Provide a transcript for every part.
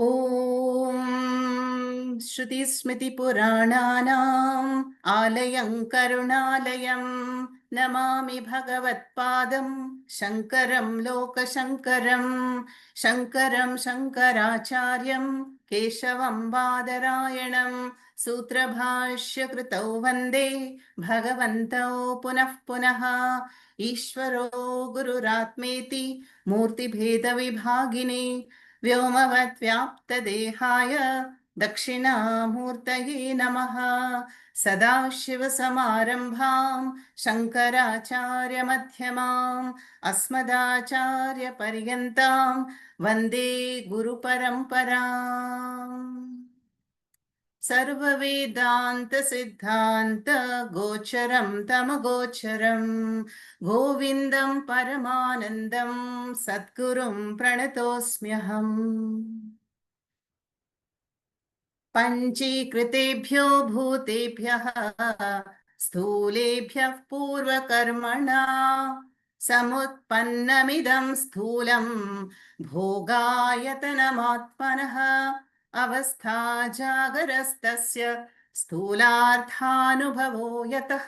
ॐ श्रुतिस्मृतिपुराणानाम् आलयं करुणालयं नमामि भगवत्पादं शङ्करं लोकशङ्करं शङ्करं शङ्कराचार्यं केशवं बादरायणं सूत्रभाष्यकृतौ वन्दे भगवन्तौ पुनः पुनः ईश्वरो गुरुरात्मेति मूर्तिभेदविभागिने व्योमवद्व्याप्तदेहाय दक्षिणामूर्तये नमः। सदाशिवसमारम्भां शङ्कराचार्यमध्यमाम् अस्मदाचार्यपर्यन्तां वन्दे गुरुपरम्पराम्। सर्ववेदान्तसिद्धान्त गोचरं तमगोचरं गोविन्दं परमानन्दं सद्गुरुं प्रणतोऽस्म्यहम्। पञ्चीकृतेभ्यो भूतेभ्यः स्थूलेभ्यः पूर्वकर्मणा समुत्पन्नमिदं स्थूलं भोगायतनमात्मनः अवस्था जागरस्तस्य स्थूलार्थानुभवो यतः।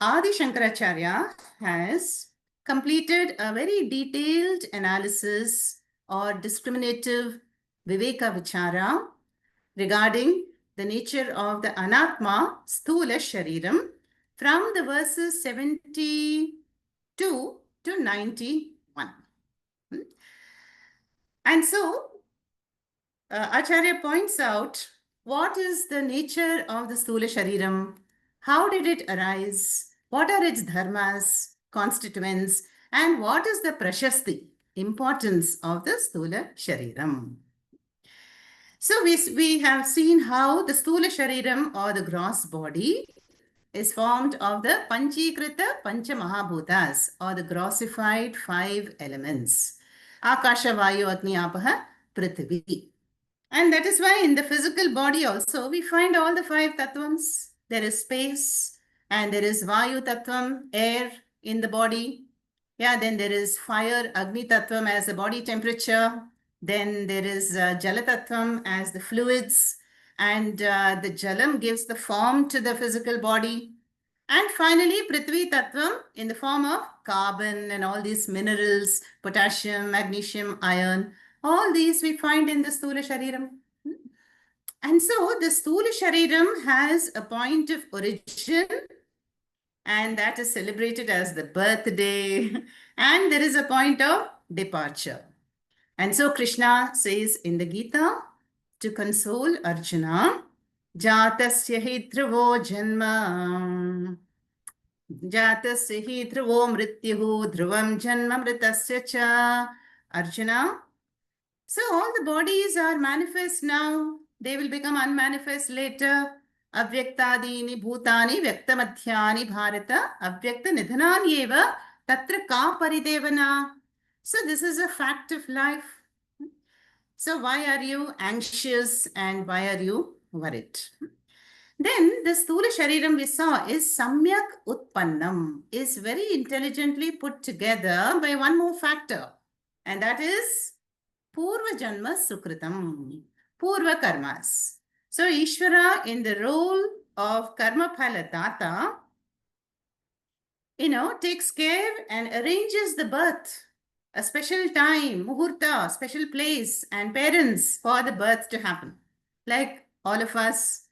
Adi Shankaracharya has completed a very detailed analysis or discriminative Viveka Vichara regarding the nature of the Anatma Sthula Shariram from the verses 72 to 91. And so, Acharya points out what is the nature of the Sthula Shariram, how did it arise, what are its dharmas, constituents, and what is the prashasti, importance of the Sthula Shariram. So we have seen how the Sthula Shariram or the gross body is formed of the Panchikrita Pancha Mahabhutas or the grossified 5 elements. Akasha, Vayu, Agni, Apaha, Prithvi. And that is why in the physical body also we find all the 5 tattvams. There is space and there is Vayu tattvam, air in the body. Yeah, then there is fire, Agni tattvam as the body temperature. Then there is Jala tattvam as the fluids. And the Jalam gives the form to the physical body. And finally, Prithvi tattvam in the form of carbon and all these minerals, potassium, magnesium, iron. All these we find in the Sthula Shariram. And so the Sthula Shariram has a point of origin, and that is celebrated as the birthday. And there is a point of departure. And so Krishna says in the Gita to console Arjuna, Jatasya hi dhruvo janma, Jatasya hi dhruvo mrityuhu, dhruvam janma mritasya cha. Arjuna, so all the bodies are manifest now. They will become unmanifest later. Avyaktadini bhutani vyaktamadhyani bharata avyakta nidhanani eva tatra ka paridevana. So this is a fact of life. So why are you anxious and why are you worried? Then the Sthula Shariram we saw is Samyak Utpannam, is very intelligently put together by one more factor, and that is Purva Janma Sukritam, Purva Karmas. So Ishvara in the role of Karma Phala Data, takes care and arranges the birth, a special time, muhurta, special place and parents for the birth to happen. Like all of us,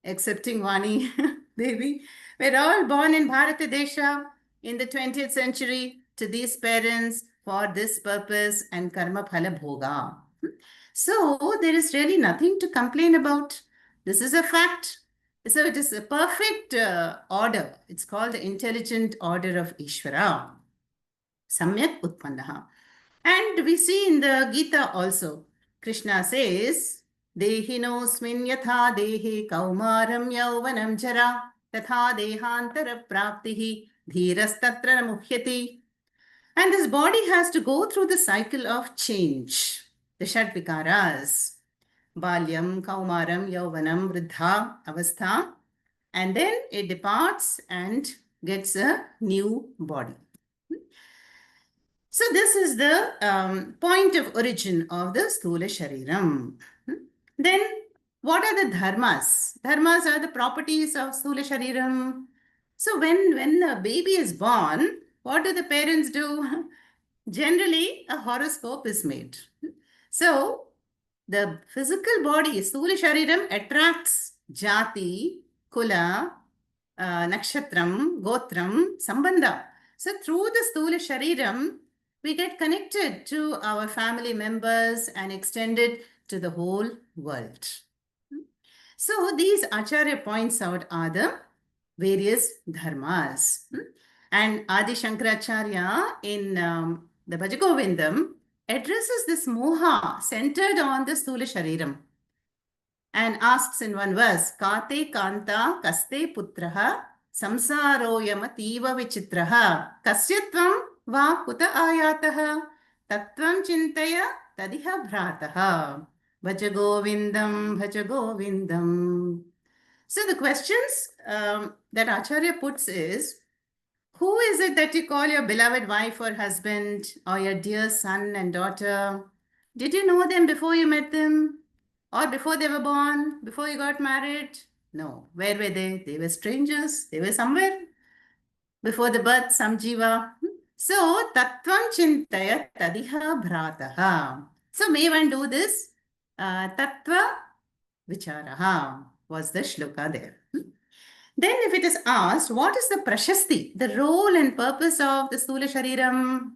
excepting Vani Devi, we're all born in Bharata Desha in the 20th century to these parents for this purpose and karma phala bhoga. So there is really nothing to complain about. This is a fact. So it is a perfect order. It's called the intelligent order of Ishvara. Samyak Utpannaha. And we see in the Gita also, Krishna says, Dehinosmin yatha dehi kaumaram yauvanam jara tatha dehantara praptihi dhirastatra muhyati. And this body has to go through the cycle of change, the Shadvikaras, Balyam, Kaumaram, Yauvanam, Vriddha, Avastha, and then it departs and gets a new body. So this is the point of origin of the Sthula Shariram. Then what are the dharmas? Dharmas are the properties of Sthula Shariram. So when the baby is born, what do the parents do? Generally, a horoscope is made. So the physical body, Sthula Shariram, attracts Jati, Kula, Nakshatram, Gotram, Sambandha. So through the Sthula Shariram, we get connected to our family members and extended to the whole world. So these Acharya points out are the various dharmas. And Adi Shankaracharya in the Bhajagovindam addresses this moha centered on the Sthula Shariram and asks in one verse, Kate Kanta Kaste Putraha Samsaroyamativa Vichitraha Kasyatvam Va Kuta Ayataha Tatvam Chintaya Tadiha Bhrataha Bhajagovindam Bhajagovindam. So the questions that Acharya puts is, who is it that you call your beloved wife or husband or your dear son and daughter? Did you know them before you met them? Or before they were born? Before you got married? No. Where were they? They were strangers. They were somewhere. Before the birth, some jiva. So, tattvam chintaya tadiha bhrataha. So, may one do this? Tattva vicharaha was the shloka there. Then if it is asked, what is the prashasti, the role and purpose of the Sthula Shariram?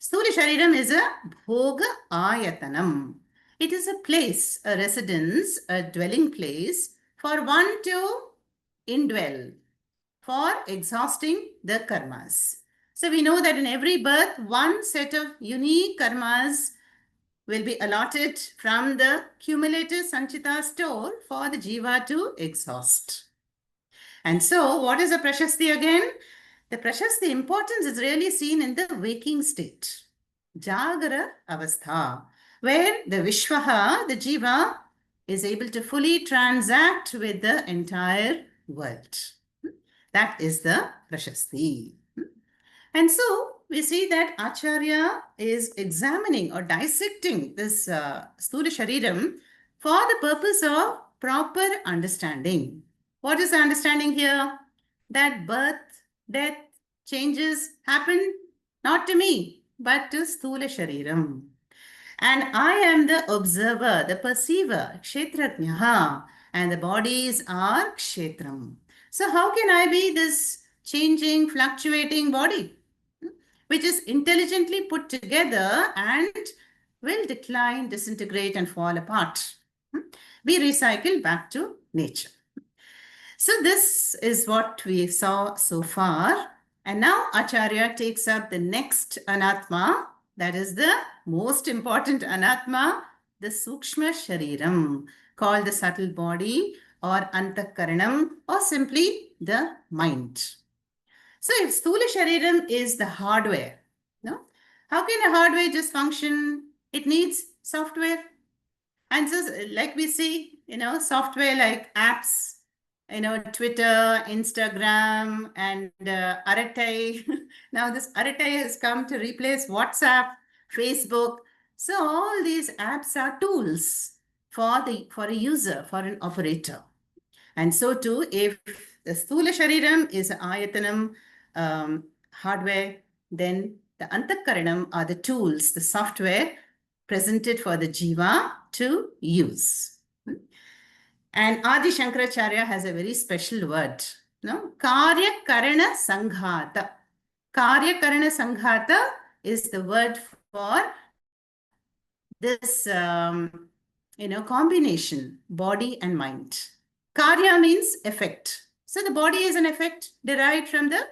Sthula Shariram is a bhoga ayatanam. It is a place, a residence, a dwelling place for one to indwell, for exhausting the karmas. So we know that in every birth, one set of unique karmas will be allotted from the cumulative Sanchita store for the jiva to exhaust. And so, what is a prashasti again? The prashasti importance is really seen in the waking state, Jagara Avastha, where the Vishwaha, the Jiva, is able to fully transact with the entire world. That is the prashasti. And so we see that Acharya is examining or dissecting this Sthula Shariram for the purpose of proper understanding. What is the understanding here? That birth, death, changes happen not to me, but to Sthula Shariram. And I am the observer, the perceiver, Kshetrajnaha, and the bodies are Kshetram. So how can I be this changing, fluctuating body, which is intelligently put together and will decline, disintegrate, and fall apart? Be recycled back to nature. So this is what we saw so far. And now Acharya takes up the next anatma, that is the most important anatma, the Sukshma Shariram, called the subtle body or Antakaranam or simply the mind. So if Sthula Shariram is the hardware, no? How can a hardware just function? It needs software. And so like we see, software like apps, Twitter, Instagram, and Aratai. Now this Aratai has come to replace WhatsApp, Facebook. So all these apps are tools for a user, for an operator. And so too, if the Sthula Shariram is ayatanam hardware, then the Antakaranam are the tools, the software presented for the jiva to use. And Adi Shankaracharya has a very special word, no? Karya Karana Sanghata. Karya Karana Sanghata is the word for this, combination, body and mind. Karya means effect. So the body is an effect derived from the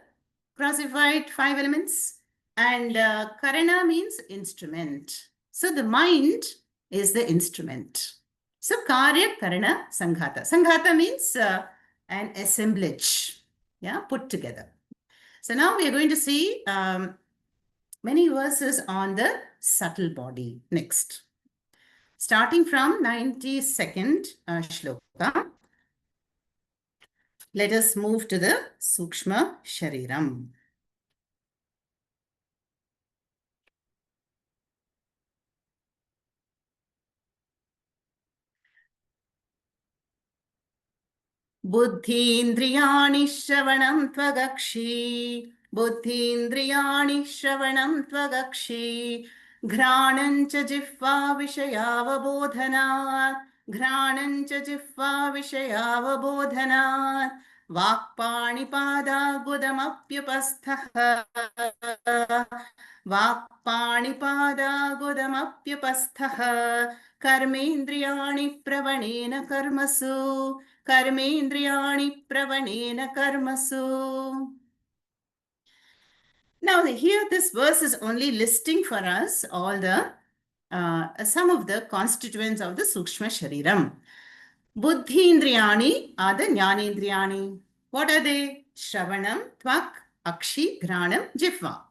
classified 5 elements. And Karana means instrument. So the mind is the instrument. So Karya Karana Sanghata. Sanghata means an assemblage, put together. So now we are going to see many verses on the subtle body. Next. Starting from 92nd shloka. Let us move to the Sukshma Shariram. बुद्धीन्द्रियाणि श्रवणं त्वगक्षि बुद्धीन्द्रियाणि श्रवणं त्वगक्षि घ्राणं च जिह्वा विषयावबोधनात् घ्राणं च जिह्वा विषयावबोधनात् वाक्पाणिपादागुदमप्युपस्थः वाक्पाणिपादागुदमप्युपस्थः कर्मेन्द्रियाणि प्रवणेन कर्मसु कर्मेन्द्रियाणि प्रवणेन कर्मसु. Now here this verse is only listing for us all the some of the constituents of the Sukshma Shariram. Buddhi Indriyani are the Jnanendriyani. What are they? Shravanam, Tvak, Akshi, Granam, Jihva.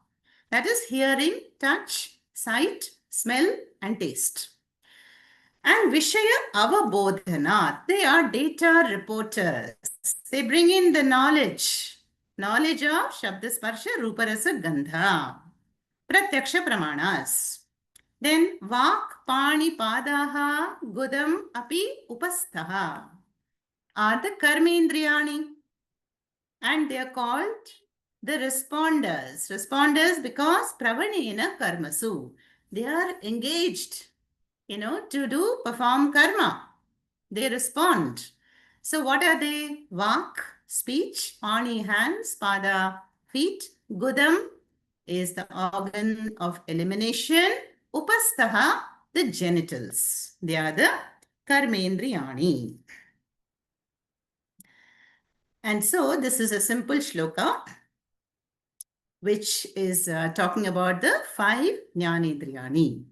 That is hearing, touch, sight, smell and taste. And Vishaya Avabodhanat, they are data reporters. They bring in the knowledge of Shabda Sparsha, Rupa Rasa, Gandha, Pratyaksha Pramanas. Then Vak, Pani, Padaha, Gudam, Api, Upastaha are the Karmendriyani. And they are called the responders. Responders because Pravanena Karmasu. They are engaged, to perform karma. They respond. So what are they? Vak, speech, Pani, hands, Pada, feet, Gudam is the organ of elimination, Upastaha, the genitals. They are the Karmendriyani. And so this is a simple shloka which is talking about the 5 Jnanendriyani.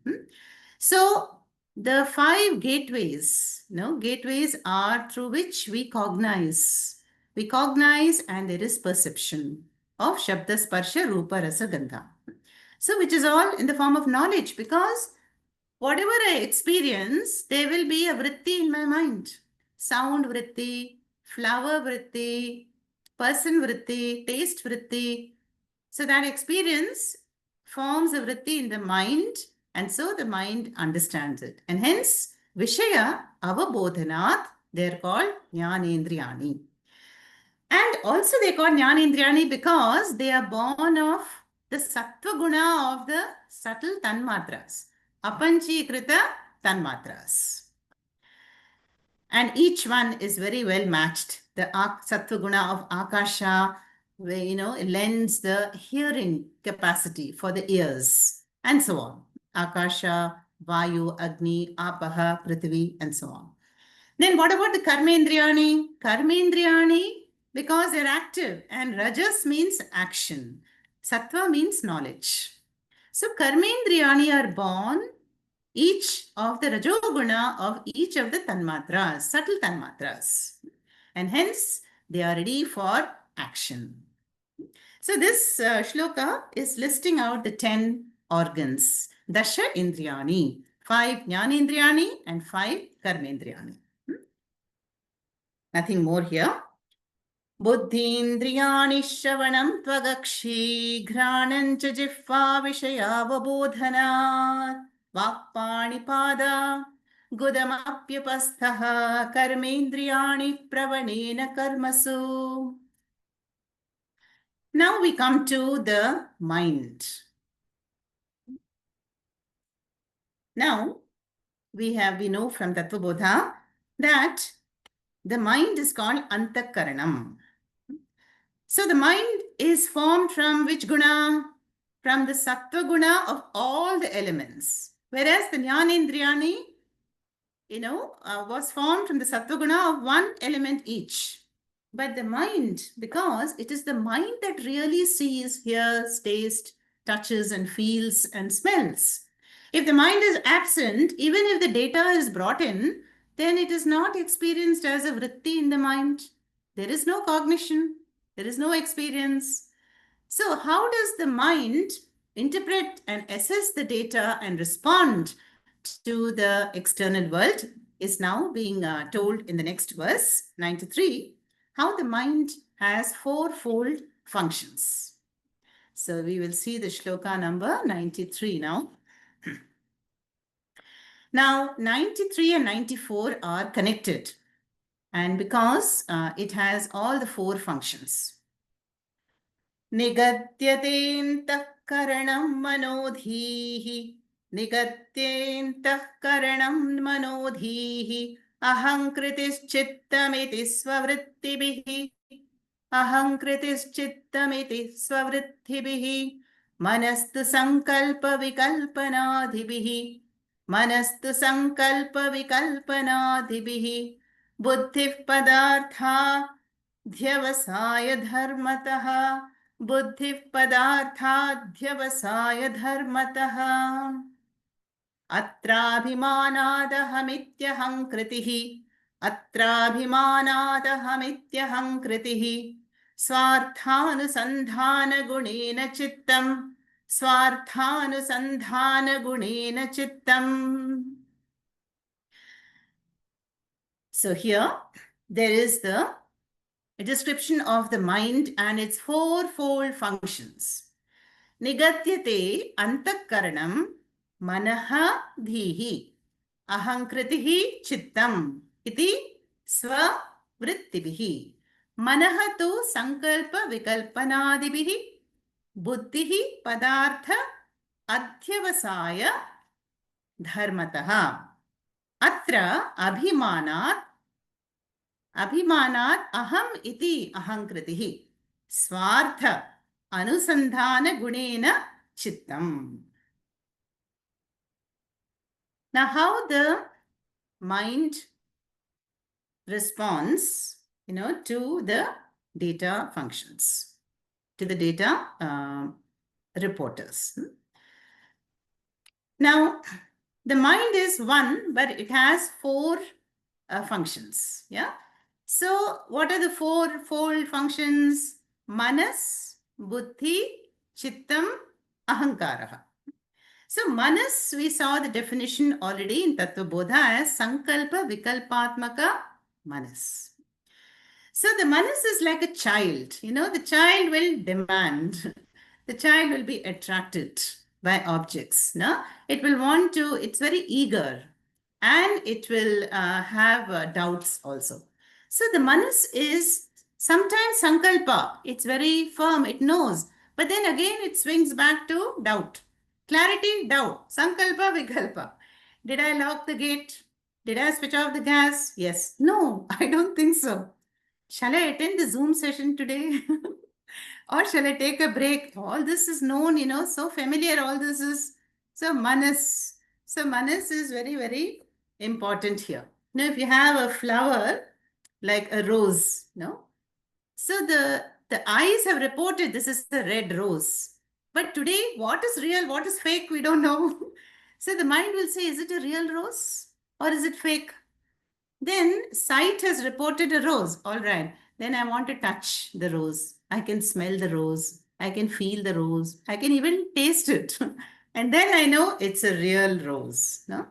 So the 5 gateways, gateways are through which we cognize. We cognize and there is perception of Shabda, Sparsha, Rupa, Rasa, Gandha. So which is all in the form of knowledge, because whatever I experience, there will be a vritti in my mind. Sound vritti, flower vritti, person vritti, taste vritti. So that experience forms a vritti in the mind, and so the mind understands it. And hence, Vishaya Avabodhanat, they are called Jnanendriyani. And also they are called Jnanendriyani because they are born of the Sattva Guna of the subtle Tanmatras, Apanchikrita Tanmatras. And each one is very well matched. The Sattva Guna of Akasha, lends the hearing capacity for the ears, and so on. Akasha, Vayu, Agni, Apaha, Prithvi, and so on. Then what about the Karmendriyani? Karmendriyani, because they're active, and Rajas means action. Sattva means knowledge. So Karmendriyani are born each of the Rajoguna of each of the Tanmatras, subtle Tanmatras. And hence, they are ready for action. So this shloka is listing out the 10 organs. Dasha Indriyani, 5 Jnanendriyani and 5 Karmendriyani. Nothing more here. Buddhindriyani shravanam tvagakshi ghranam cha jihva vishayavabodhanat vakpanipada gudamapyapasthaha karmendriyani pravanena karmasu. Now we come to the mind. Now we know from Tattvabodha that the mind is called Antakaranam. So the mind is formed from which guna? From the Sattva guna of all the elements. Whereas the Jnanendriyani, was formed from the Sattva guna of one element each. But the mind, because it is the mind that really sees, hears, tastes, touches and feels and smells. If the mind is absent, even if the data is brought in, then it is not experienced as a vritti in the mind. There is no cognition. There is no experience. So how does the mind interpret and assess the data and respond to the external world is now being told in the next verse, 93, how the mind has 4-fold functions. So we will see the shloka number 93 now. Now 93 and 94 are connected. And because it has all the four functions. निगद्यतेऽन्तःकरणं मनोधीः निगद्येऽन्तःकरणं मनोधीः अहङ्कृतिश्चित्तमिति स्ववृत्तिभिः अहङ्कृतिश्चित्तमिति स्ववृत्तिभिः मनस्तु सङ्कल्पविकल्पनादिभिः मनस्तु सङ्कल्पविकल्पनादिभिः बुद्धिः पदार्थाध्यवसाय धर्मतः बुद्धिः पदार्थाध्यवसाय धर्मतः अत्राभिमानादहमित्यहङ्कृतिः अत्राभिमानादहमित्यहङ्कृतिः स्वार्थानुसन्धानगुणेन चित्तम् स्वार्थानुसन्धानगुणेन चित्तम्. So here there is the description of the mind and its fourfold functions. Nigatyate antakaranam manaha dhihi ahankritihi chittam iti svavrittibihi manaha tu sankalpa vikalpanadibihi buddhihi padartha adhyavasaya dharmataha atra अभिमानात् अहम् इति अहङ्कृतिः स्वार्थ अनुसन्धानगुणेन चित्तम्. Now, how the mind responds, to the data functions, to the data reporters. Now, the mind is one, but it has four functions. Yeah. So, what are the fourfold functions? Manas, Buddhi, Chittam, Ahankaraha. So, Manas, we saw the definition already in Tattva Bodha as Sankalpa Vikalpatmaka Manas. So, the Manas is like a child. The child will demand. The child will be attracted by objects. No? It will want to, it's very eager. And it will have doubts also. So the manas is sometimes sankalpa. It's very firm. It knows. But then again, it swings back to doubt. Clarity, doubt. Sankalpa, vikalpa. Did I lock the gate? Did I switch off the gas? Yes. No, I don't think so. Shall I attend the Zoom session today? Or shall I take a break? All this is known, so familiar. All this is. So manas. So manas is very, very important here. Now, if you have a flower, like a rose, so the eyes have reported this is the red rose. But today, what is real, what is fake, we don't know. So the mind will say, is it a real rose or is it fake? Then sight has reported a rose. All right. Then I want to touch the rose. I can smell the rose. I can feel the rose. I can even taste it. And then I know it's a real rose. No?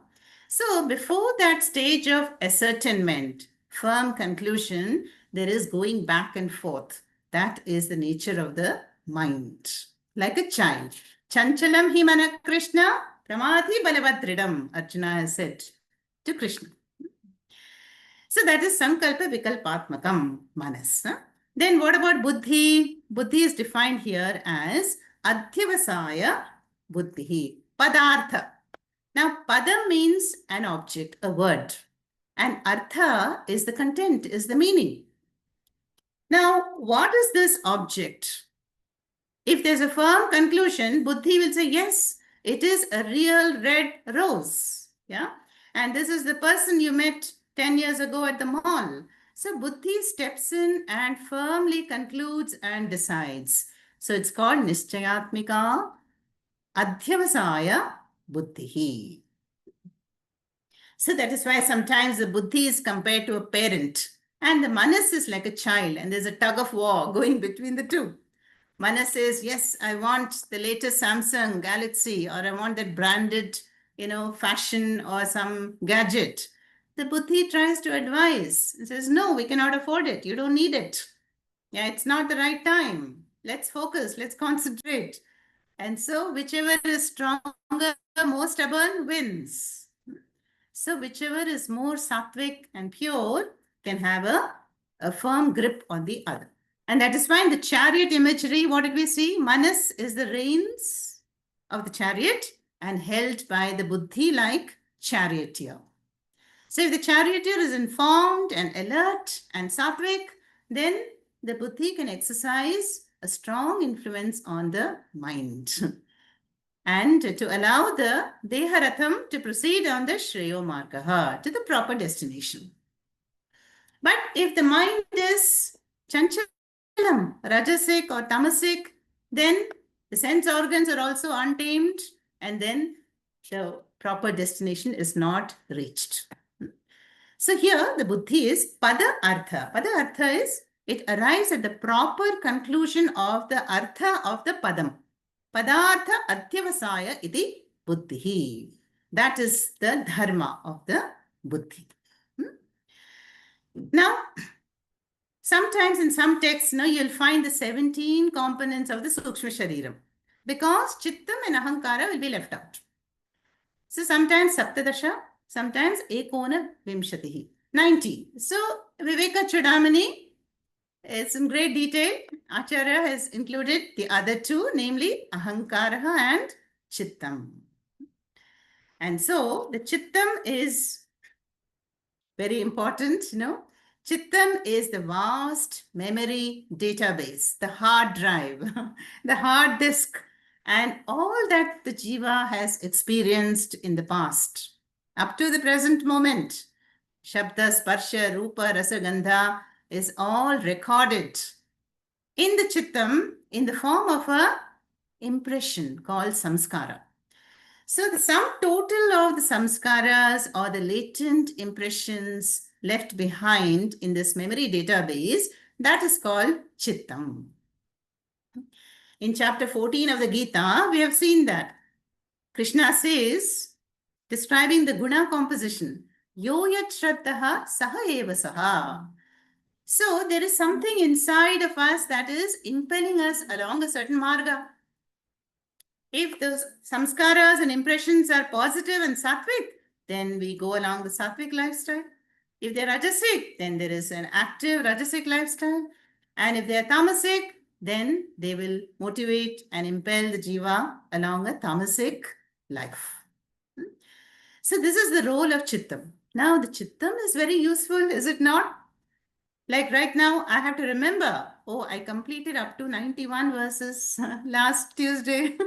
So before that stage of ascertainment, firm conclusion, there is going back and forth. That is the nature of the mind. Like a child. Chanchalam himana Krishna, pramati balavadridam, Arjuna has said to Krishna. So that is sankalpa vikalpatmakam manas. Then what about buddhi? Buddhi is defined here as adhyavasaya buddhi, padartha. Now, pada means an object, a word. And artha is the content, is the meaning. Now, what is this object? If there's a firm conclusion, buddhi will say, yes, it is a real red rose. Yeah. And this is the person you met 10 years ago at the mall. So, buddhi steps in and firmly concludes and decides. So, it's called nischayatmika adhyavasaya buddhi. So that is why sometimes the buddhi is compared to a parent and the manas is like a child and there's a tug of war going between the two. Manas says, yes, I want the latest Samsung Galaxy or I want that branded, fashion or some gadget. The buddhi tries to advise and says, no, we cannot afford it. You don't need it. Yeah, it's not the right time. Let's focus. Let's concentrate. And so whichever is stronger, more stubborn wins. So whichever is more sattvic and pure, can have a firm grip on the other. And that is why in the chariot imagery, what did we see? Manas is the reins of the chariot and held by the buddhi like charioteer. So if the charioteer is informed and alert and sattvic, then the buddhi can exercise a strong influence on the mind and to allow the Deharatham to proceed on the Shreyo Margaha to the proper destination. But if the mind is chanchalam, rajasic or tamasic, then the sense organs are also untamed and then the proper destination is not reached. So here the buddhi is pada artha. Pada artha is it arrives at the proper conclusion of the artha of the padam. Padartha atyavasaya iti buddhi. That is the dharma of the buddhi. Now, sometimes in some texts, you'll find the 17 components of the Sukshma Shariram because Chittam and Ahankara will be left out. So sometimes Saptadasha, sometimes Ekona Vimshatihi, 90. So Viveka Chudamani is in great detail. Acharya has included the other two, namely Ahankara and Chittam. And so the Chittam is very important, Chittam is the vast memory database, the hard drive, the hard disk, and all that the jiva has experienced in the past up to the present moment. Shabda, Sparsha, Rupa, Rasa, Gandha is all recorded in the Chittam in the form of a impression called samskara. So the sum total of the samskaras or the latent impressions left behind in this memory database, that is called Chittam. In chapter 14 of the Gita, we have seen that. Krishna says, describing the guna composition, Yo yat shraddhaha saha eva saha. So there is something inside of us that is impelling us along a certain marga. If the samskaras and impressions are positive and sattvic, then we go along the sattvic lifestyle. If they're rajasic, then there is an active rajasic lifestyle. And if they're tamasic, then they will motivate and impel the jiva along a tamasic life. So this is the role of Chittam. Now the Chittam is very useful, is it not? Like right now, I have to remember, I completed up to 91 verses last Tuesday.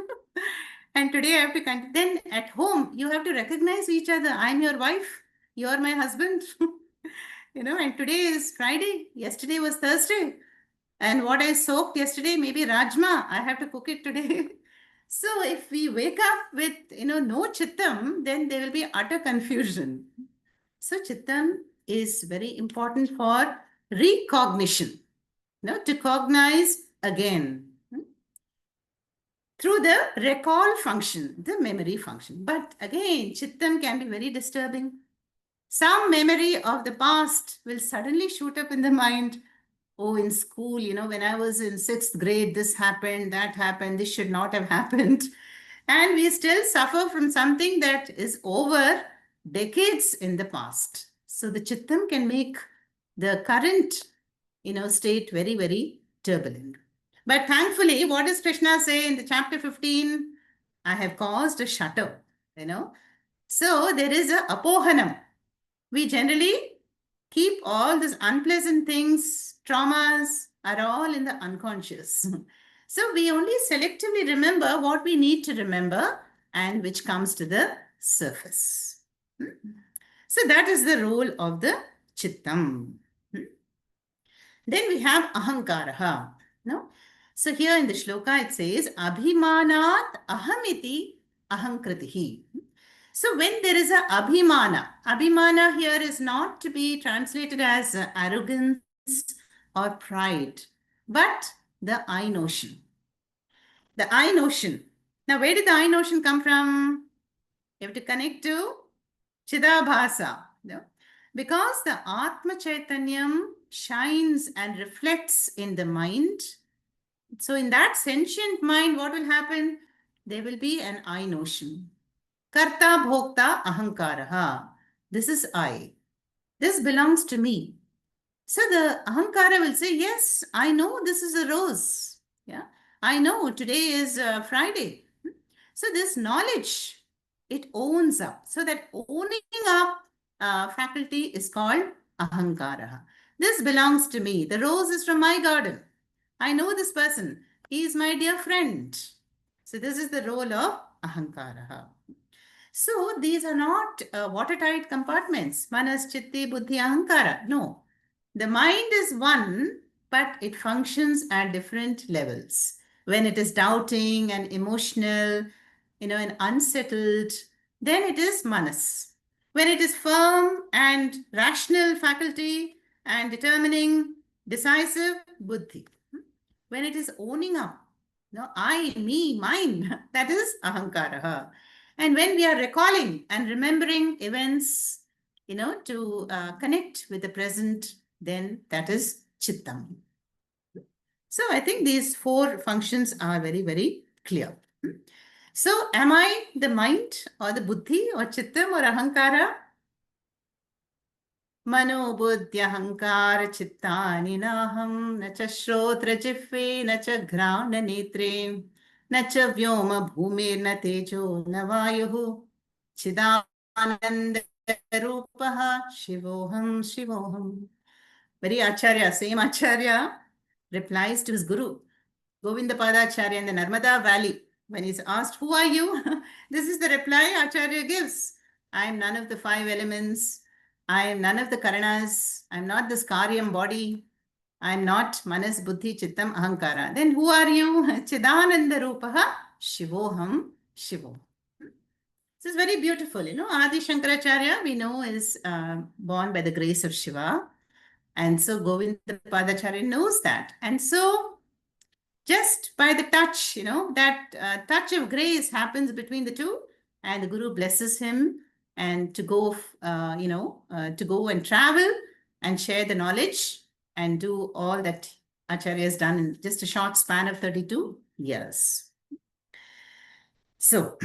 And today I have to continue. Then at home, you have to recognize each other. I'm your wife. You're my husband. And today is Friday. Yesterday was Thursday. And what I soaked yesterday, maybe Rajma. I have to cook it today. So if we wake up with, no Chittam, then there will be utter confusion. So Chittam is very important for recognition, to cognize again through the recall function, the memory function. But again, Chittam can be very disturbing. Some memory of the past will suddenly shoot up in the mind. Oh, in school, when I was in 6th grade, this happened, that happened, this should not have happened. And we still suffer from something that is over decades in the past. So the Chittam can make the current, state very, very turbulent. But thankfully, what does Krishna say in the chapter 15? I have caused a shutter, So there is a apohanam. We generally keep all these unpleasant things, traumas are all in the unconscious. So we only selectively remember what we need to remember and which comes to the surface. So that is the role of the Chittam. Then we have Ahankaraha. No? So here in the shloka it says, Abhimanat ahamiti ahankritihi. So when there is a abhimana here is not to be translated as arrogance or pride, but the I notion. The I notion. Now, where did the I notion come from? You have to connect to Chidabhasa. Because the Atma Chaitanyam shines and reflects in the mind. So in that sentient mind, what will happen? There will be an I notion. Karta bhokta ahankaraha. This is I. This belongs to me. So the ahankara will say, yes, I know this is a rose. Yeah, I know today is Friday. So this knowledge, it owns up. So that owning up faculty is called ahankara. This belongs to me. The rose is from my garden. I know this person. He is my dear friend. So this is the role of ahankara. So these are not watertight compartments. Manas, chitti, buddhi, ahankara. No. The mind is one, but it functions at different levels. When it is doubting and emotional, and unsettled, then it is manas. When it is firm and rational faculty and determining, decisive, buddhi. When it is owning up, no, I, me, mine, that is ahankara. And when we are recalling and remembering events, to connect with the present, then that is chittam. So I think these four functions are very, very clear. So am I the mind or the buddhi or chittam or ahankara? मनोबुद्ध्यहङ्कार चित्तानि नाहं न च श्रोत्रजिह्वे न च घ्राणनेत्रे न च व्योम भूमिर्न तेजो न वायुः चिदानन्दरूपः शिवोऽहं शिवोऽहं. Very Acharya, same Acharya replies to his guru, Govindapadacharya in the Narmada Valley. When he's asked, who are you? This is the reply Acharya gives. I am none of the five elements. I am none of the Karanas. I am not this Karyam body. I am not Manas, Buddhi, Chittam, Ahankara. Then who are you? Chidananda Rupaha Shivoham Shivo. This is very beautiful. Adi Shankaracharya, we know, is born by the grace of Shiva. And so Govinda Padacharya knows that. And so just by the touch, that touch of grace happens between the two, and the Guru blesses him and to go, to go and travel and share the knowledge and do all that Acharya has done in just a short span of 32 years. So,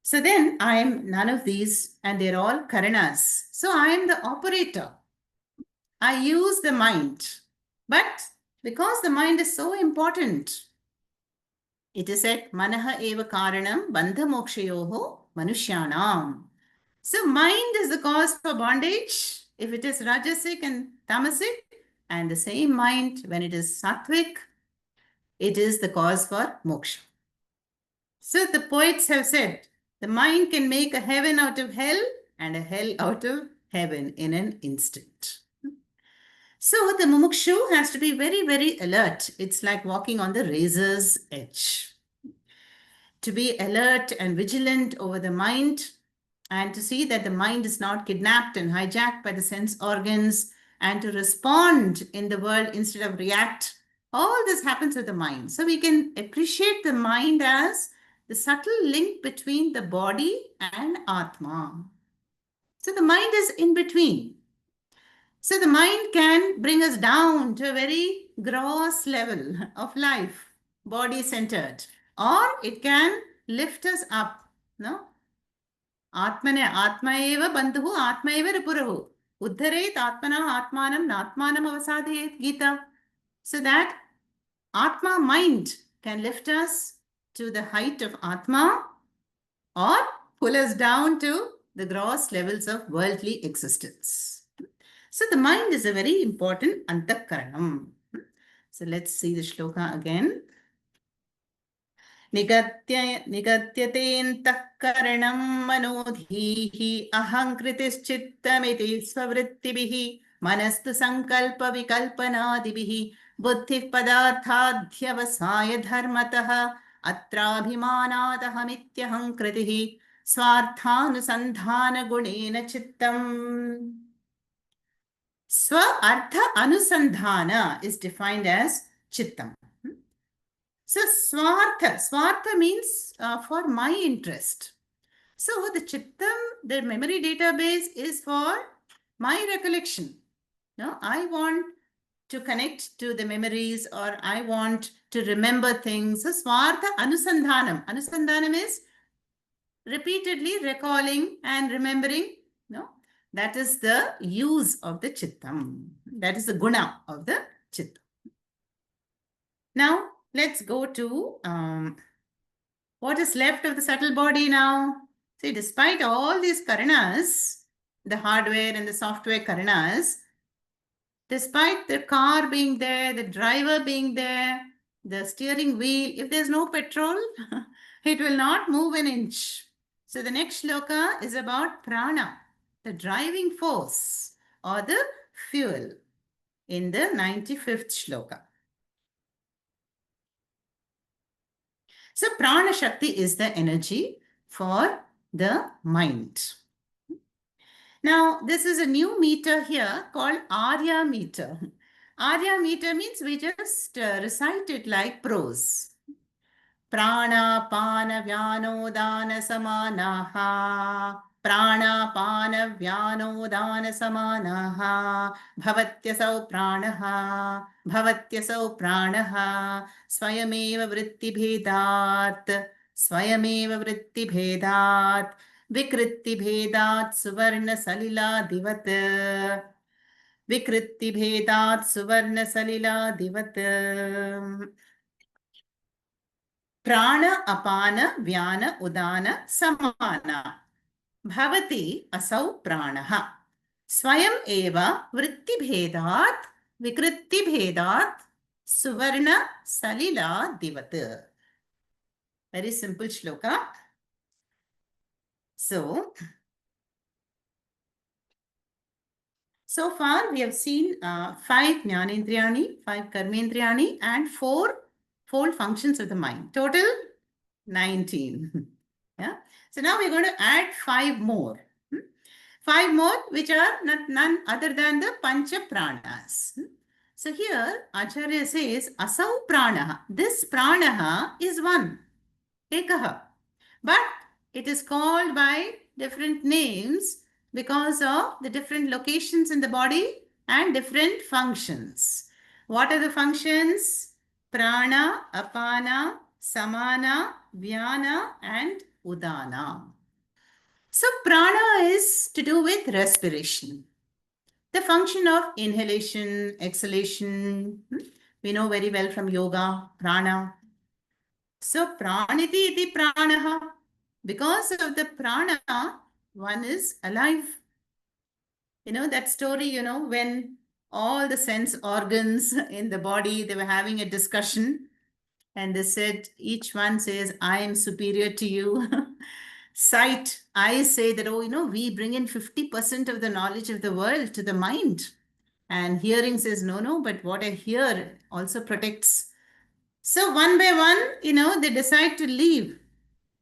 so then I am none of these, and they're all Karanas. So I am the operator. I use the mind. But because the mind is so important, it is said, Manaha eva karanam bandha mokshayoho manushyanam. So mind is the cause for bondage if it is rajasic and tamasic, and the same mind when it is sattvic, it is the cause for moksha. So the poets have said, the mind can make a heaven out of hell and a hell out of heaven in an instant. So the mumukshu has to be very, very alert. It's like walking on the razor's edge. To be alert and vigilant over the mind, and to see that the mind is not kidnapped and hijacked by the sense organs, and to respond in the world instead of react. All this happens with the mind. So we can appreciate the mind as the subtle link between the body and Atma. So the mind is in between. So the mind can bring us down to a very gross level of life, body-centered, or it can lift us up. No? Atmane Atma eva bandhuhu Atma eva ripuruhu. Uddharet Atmana Atmanam Natmanam avasadhet Gita. So that Atma mind can lift us to the height of Atma or pull us down to the gross levels of worldly existence. So the mind is a very important antakaranam. So let's see the shloka again. निगत्यतेऽन्तःकरणं मनोधीः अहङ्कृतिश्चित्तमिति स्ववृत्तिभिः मनस्तु सङ्कल्पविकल्पनादिभिः बुद्धिः पदार्थाध्यवसाय धर्मतः अत्राभिमानादहमित्यहङ्कृतिः स्वार्थानुसन्धानगुणेन चित्तम्. Swa Artha Anusandhana is defined as Chittam. So Swartha means for my interest. So the Chittam, the memory database is for my recollection. No, I want to connect to the memories, or I want to remember things. So Swartha Anusandhanam. Anusandhanam is repeatedly recalling and remembering. No? That is the use of the chittam. That is the guna of the chittam. Now, let's go to what is left of the subtle body now. See, despite all these karanas, the hardware and the software karanas, despite the car being there, the driver being there, the steering wheel, if there's no petrol, it will not move an inch. So the next shloka is about prana, the driving force or the fuel in the 95th shloka. So prana shakti is the energy for the mind. Now, this is a new meter here called Arya meter. Arya meter means we just recite it like prose. प्राणापानव्यानोदानसमानाः प्राणापानव्यानोदानसमानाः भवत्यसौ प्राणः भवत्यसौ प्राणः स्वयमेव वृत्तिभेदात् स्वयमेव वृत्तिभेदात् विकृतिभेदात् सुवर्णसलिलादिवत् विकृतिभेदात् सुवर्णसलिलादिवत् प्राण अपान व्यान उदान समाना भवति असौ प्राणः स्वयं एव वृत्तिभेदात् विकृतिभेदात् सुवर्ण सलिलादिवत्. Very simple shloka. So far we have seen 5 jnanendriyani, 5 karmendriyani and 4 fold functions of the mind. Total 19. Yeah. So now we're going to add 5 more. 5 more which are none other than the pancha pranas. So here Acharya says asau pranaha. This pranaha is one. Ekaha. But it is called by different names because of the different locations in the body and different functions. What are the functions? Prana, apana, samana, vyana, and udana. So prana is to do with respiration. The function of inhalation, exhalation, we know very well from yoga, prana. So praniti iti pranaha. Because of the prana, one is alive. You know that story, when all the sense organs in the body, they were having a discussion and they said, each one says, I am superior to you. Sight, eyes say that, we bring in 50% of the knowledge of the world to the mind. And hearing says, no, but what I hear also protects. So one by one, they decide to leave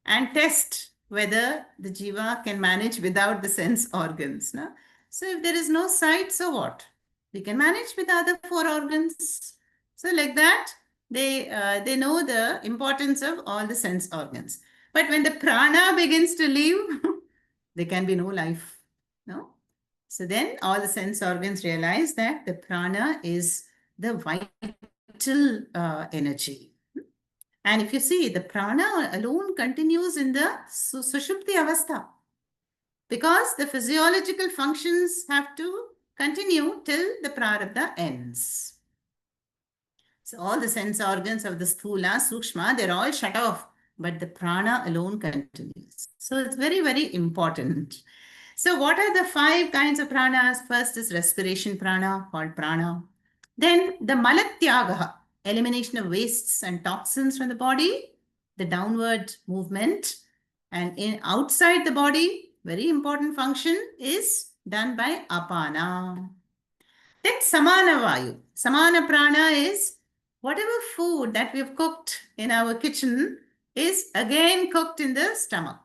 and test whether the jiva can manage without the sense organs. No? So if there is no sight, so what? We can manage with other 4 organs. So like that, they know the importance of all the sense organs. But when the prana begins to leave, there can be no life. No? So then all the sense organs realize that the prana is the vital energy. And if you see, the prana alone continues in the sushupti avastha because the physiological functions have to continue till the prarabdha ends. So all the sense organs of the sthula, sukshma, they're all shut off, but the prana alone continues. So it's very, very important. So what are the 5 kinds of pranas? First is respiration prana, called prana. Then the malatyagaha, elimination of wastes and toxins from the body, the downward movement. And outside the body, very important function is done by apana. Then samana vayu. Samana prana is whatever food that we've cooked in our kitchen is again cooked in the stomach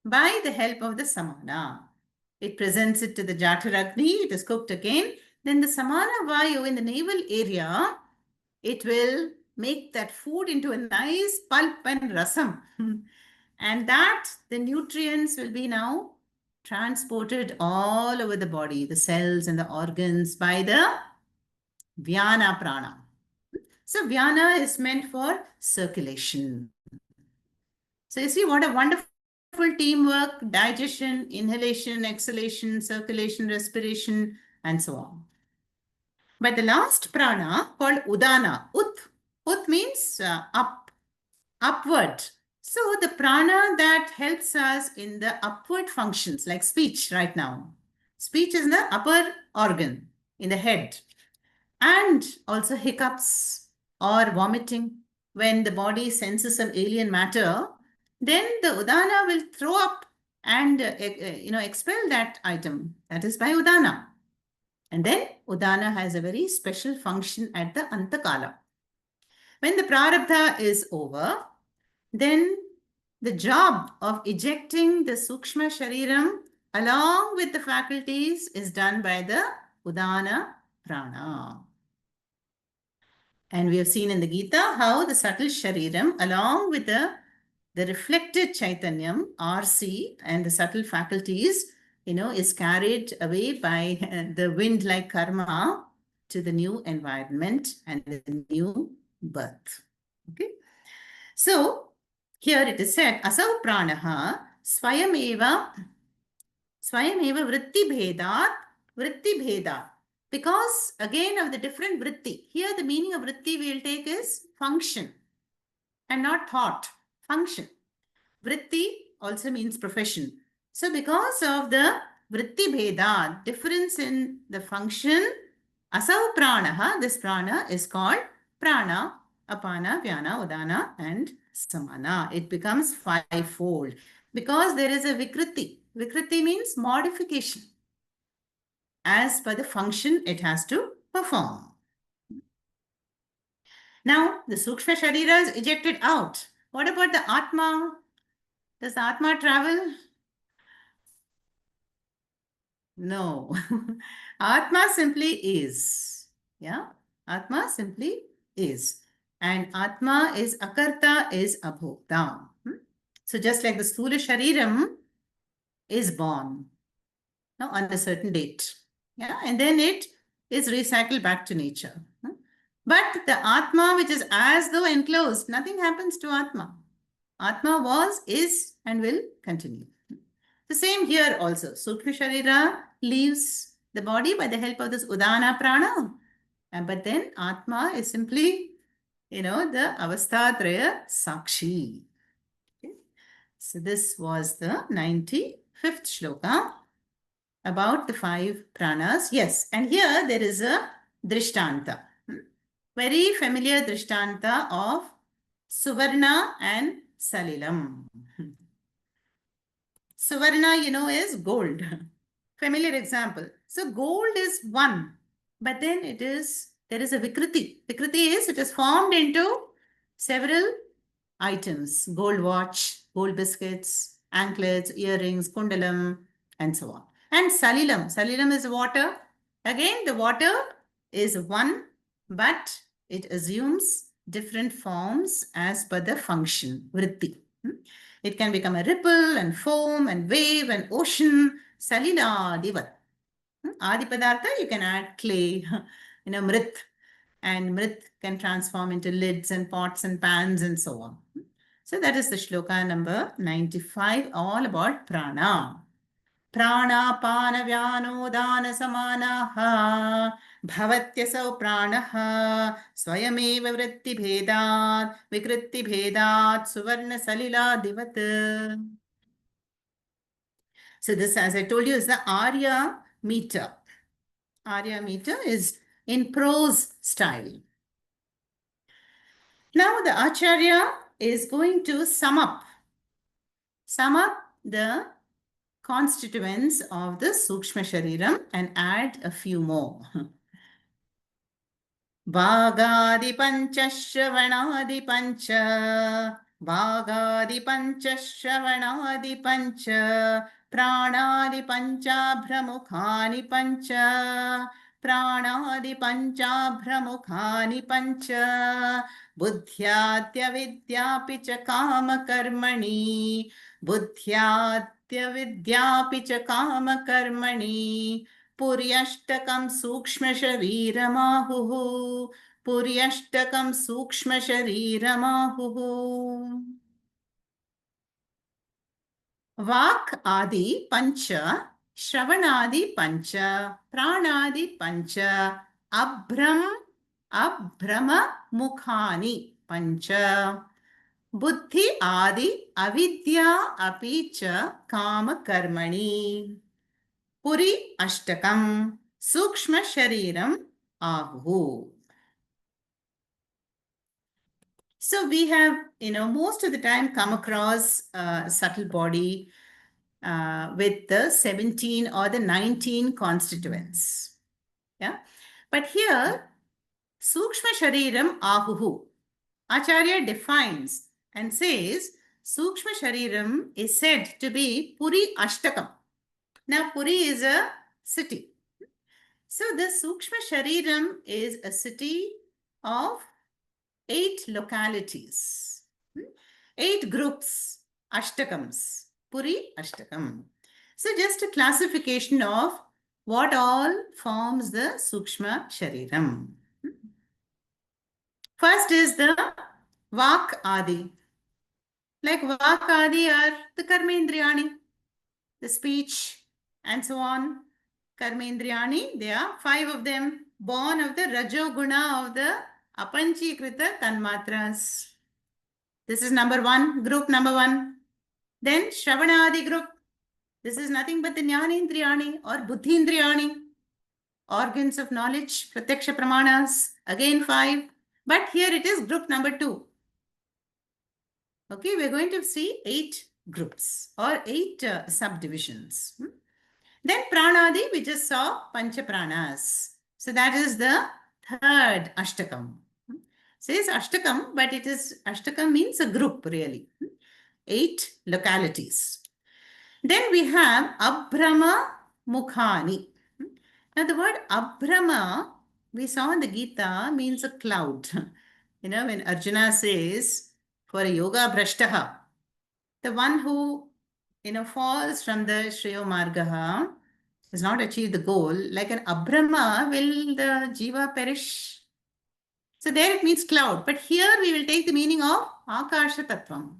by the help of the samana. It presents it to the Jataragni, it is cooked again. Then the samana vayu in the navel area, it will make that food into a nice pulp and rasam. And that the nutrients will be now transported all over the body, the cells and the organs by the Vyana prana. So Vyana is meant for circulation. So you see what a wonderful teamwork, digestion, inhalation, exhalation, circulation, respiration, and so on. But the last prana called Udana, Ut means up, upward. So the prana that helps us in the upward functions like speech right now. Speech is the upper organ in the head, and also hiccups or vomiting. When the body senses some alien matter, then the Udana will throw up and expel that item. That is by Udana. And then Udana has a very special function at the Antakala. When the Prarabdha is over, then the job of ejecting the Sukshma Shariram along with the faculties is done by the Udana Prana. And we have seen in the Gita how the subtle Shariram along with the reflected Chaitanyam, RC, and the subtle faculties, is carried away by the wind-like karma to the new environment and the new birth. Okay. So here it is said, Asau pranaha swayameva vritti bhedat. Because again of the different vritti. Here the meaning of vritti we'll take is function and not thought. Function. Vritti also means profession. So because of the vritti bheda, difference in the function, asau pranaha, this prana is called prana, apana, vyana, udana, and samana. It becomes fivefold because there is a vikriti. Vikriti means modification as per the function it has to perform. Now, the Sukshma Sharira is ejected out. What about the Atma? Does the Atma travel? No. Atma simply is. Yeah. Atma simply is. And Atma is Akarta, is Abhokta. So just like the Sthula Shariram is born on a certain date. Yeah. And then it is recycled back to nature. But the Atma, which is as though enclosed, nothing happens to Atma. Atma was, is, and will continue. The same here also. Sukshma Sharira leaves the body by the help of this Udana Prana. But then Atma is simply, the Avasthatraya Sakshi. Okay. So this was the 95th shloka about the 5 pranas. Yes, and here there is a Drishtanta. Very familiar Drishtanta of Suvarna and Salilam. Suvarna, is gold. Familiar example. So gold is one, but then there is a Vikriti. Vikriti is, it is formed into several items. Gold watch, gold biscuits, anklets, earrings, kundalam, and so on. And Salilam. Salilam is water. Again, the water is one, but it assumes different forms as per the function, vritti. It can become a ripple and foam and wave and ocean. Salila divat. Adi padartha, you can add clay, mrit. And mrit can transform into lids and pots and pans and so on. So that is the shloka number 95, all about prana. Pranapana vyanodana samanaha bhavatyasau pranaha swayameva vritti bhedat vikritti bhedat suvarna salila divat. So this, as I told you, is the Arya meter. Arya meter is in prose style. Now the Acharya is going to sum up the constituents of the Sukshma Shariram and add a few more. Bhagadipanchashravanadipanch Bhagadipanchashravanadipanch Pranadipanchabhramukhani pancha Pranadipanchabhramukhani pancha Buddhyadyavityapi cha kamakarmani Buddhyadyavityapi cha kamakarmani पुर्यष्टकं सूक्ष्मशरीरमाहुः पुर्यष्टकं सूक्ष्म. 2 Vak adi pancha, Shravanadi pancha, Pranadi pancha, Abhrama mukhani pancha, Buddhi adi avidya apicha kama karmani, Puri ashtakam, Sukshma shariram ahu. So we have, most of the time come across subtle body with the 17 or the 19 constituents. Yeah. But here, Sukshma Shariram Ahuhu. Acharya defines and says Sukshma Shariram is said to be Puri Ashtakam. Now, Puri is a city. So, the Sukshma Shariram is a city of 8 localities, 8 groups, Ashtakams, Puri Ashtakam. So, just a classification of what all forms the Sukshma Shariram. First is the Vak Adi. Like Vak Adi are the Karmendriyani, the speech, and so on. Karmendriyani, there are 5 of them, born of the Rajoguna of the Apanchikrita Tanmatras. This is group number 1. Then Shravanadi group. This is nothing but the Jnanendriyani or Buddhindriyani, organs of knowledge, Pratyaksha Pramanas, again 5. But here it is group number 2. Okay, we're going to see 8 groups or 8 subdivisions. Then Pranadi, we just saw Pancha Pranas. So that is the 3rd Ashtakam. Says Ashtakam, but it is Ashtakam means a group really. 8 localities. Then we have Abhrama Mukhani. Now the word Abhrama, we saw in the Gita, means a cloud. When Arjuna says, for a yoga brashtaha, the one who, falls from the Shreyo Margaha, has not achieved the goal, like an Abhrama, will the Jiva perish? So there it means cloud. But here we will take the meaning of Akasha Tattvam.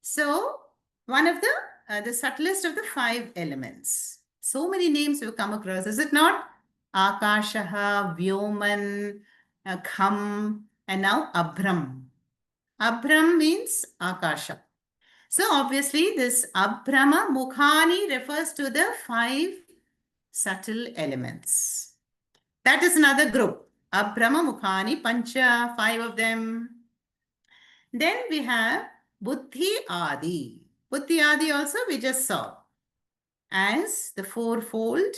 So one of the subtlest of the 5 elements. So many names we've come across, is it not? Akashaha, Vyoman, Kham, and now Abram. Abram means Akasha. So obviously this Abhrama Mukhani refers to the 5 subtle elements. That is another group. Abhrama Mukhani, Pancha, 5 of them. Then we have Buddhi Adi. Buddhi Adi also we just saw as the 4-fold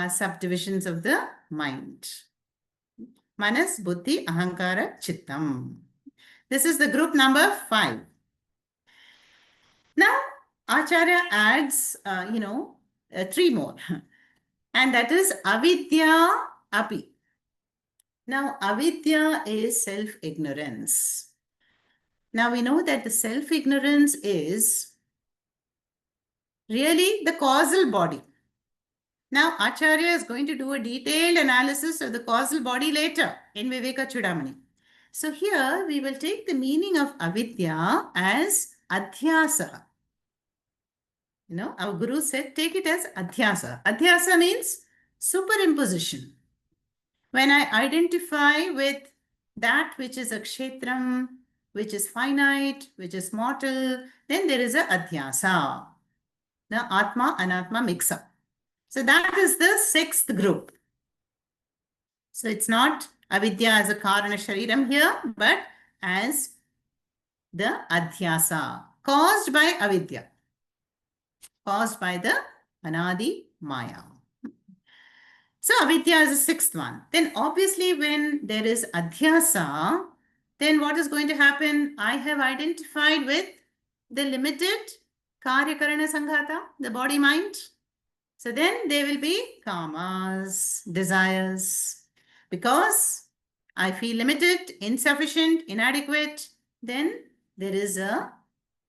subdivisions of the mind. Manas, Buddhi, Ahankara, Chittam. This is the group number 5. Now, Acharya adds, 3 more. And that is Avidya Api. Now, Avidya is self-ignorance. Now, we know that the self-ignorance is really the causal body. Now, Acharya is going to do a detailed analysis of the causal body later in Viveka Chudamani. So here we will take the meaning of avidya as adhyasa. Our Guru said, take it as adhyasa. Adhyasa means superimposition. When I identify with that which is a kshetram, which is finite, which is mortal, then there is a adhyasa. The Atma, Anatma mix-up. So that is the 6th group. So it's not avidya as a karana shariram here, but as the adhyasa caused by avidya, caused by the anadi maya. So avidya is the 6th one. Then obviously when there is adhyasa, then what is going to happen? I have identified with the limited karyakarana sanghata, the body mind. So then there will be kamas, desires. Because I feel limited, insufficient, inadequate, then there is a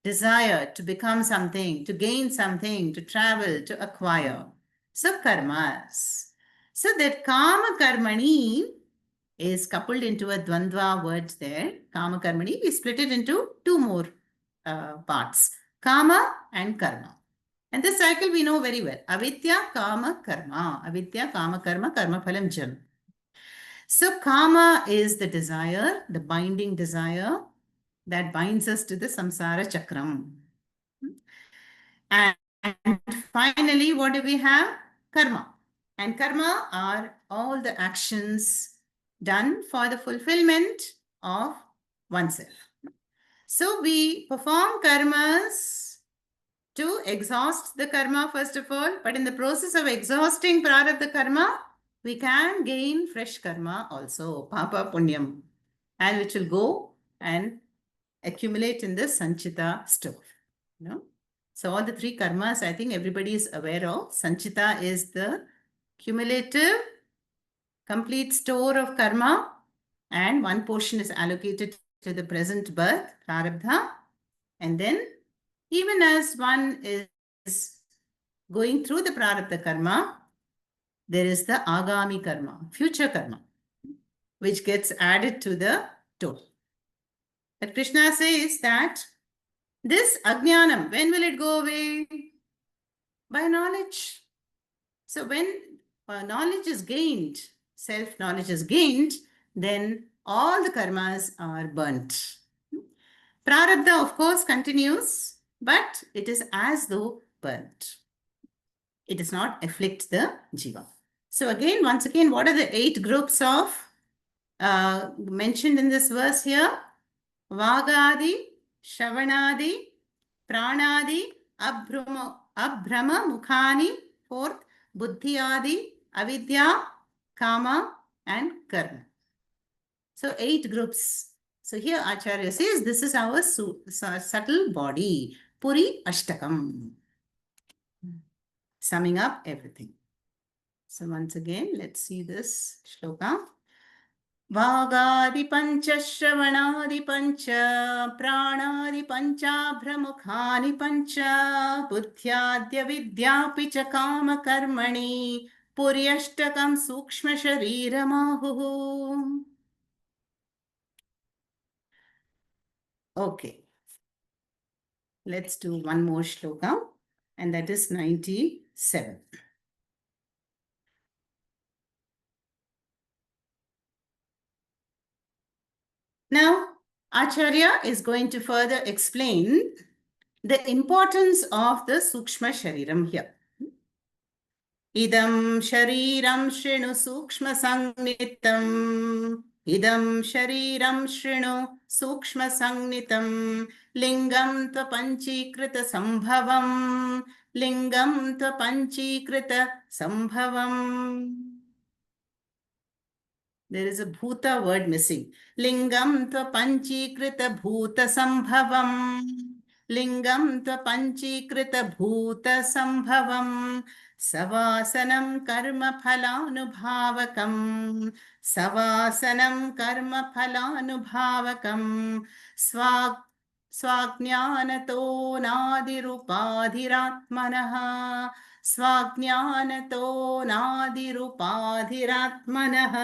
desire to become something, to gain something, to travel, to acquire. So karmas. So that kama karmani is coupled into a dvandva word there. Kama karmani, we split it into 2 more parts. Kama and karma. And this cycle we know very well. Avidya, kama, karma. Avidya, kama, karma phalam janma. So kama is the desire, the binding desire that binds us to the samsara chakram. And finally, what do we have? Karma. And karma are all the actions done for the fulfillment of oneself. So we perform karmas to exhaust the karma first of all, but in the process of exhausting prarabdha karma, we can gain fresh karma also, papa punyam, and which will go and accumulate in the sanchita store. You know? So all the three karmas, I think everybody is aware of. Sanchita is the cumulative, complete store of karma, and one portion is allocated to the present birth, prarabdha, and then even as one is going through the prarabdha karma, there is the agami karma, future karma, which gets added to the total. But Krishna says that this ajnanam, when will it go away? By knowledge. So when knowledge is gained, self-knowledge is gained, then all the karmas are burnt. Prarabdha, of course, continues, but it is as though burnt. It does not afflict the jiva. So again, once again, what are the 8 groups of mentioned in this verse here? Vagadi, Shavanadi, Pranadi, Abhrama Mukhani, 4th, Buddhiyadi, Avidya, Kama, and Karma. So 8 groups. So here Acharya says this is our subtle body, Puri Ashtakam. Summing up everything. So once again, let's see this shloka. Vagadi pancha shravanadi pancha pranadi panchabhramukhani pancha buddhyadya vidyapicha kama karmani puryashtakam sukshma shariramahu. Okay. Let's do one more shloka, and that is 97. Now, Acharya is going to further explain the importance of the Sukshma Shariram here. Idam Shariram Shrinu Sukshma Sangnitam. Idam Shariram Shrinu Sukshma Sangnitam. Lingam Tva Panchikrita Sambhavam. Lingam Tva Panchikrita Sambhavam. There is a bhuta word missing. Lingam tva panchikrita bhuta sambhavam. Lingam tva panchikrita bhuta sambhavam. Savasanam karma phalanubhavakam. Savasanam karma phalanubhavakam. Swajnanato nadirupadhiratmanah. Svajnanato nadirupadhiratmanah.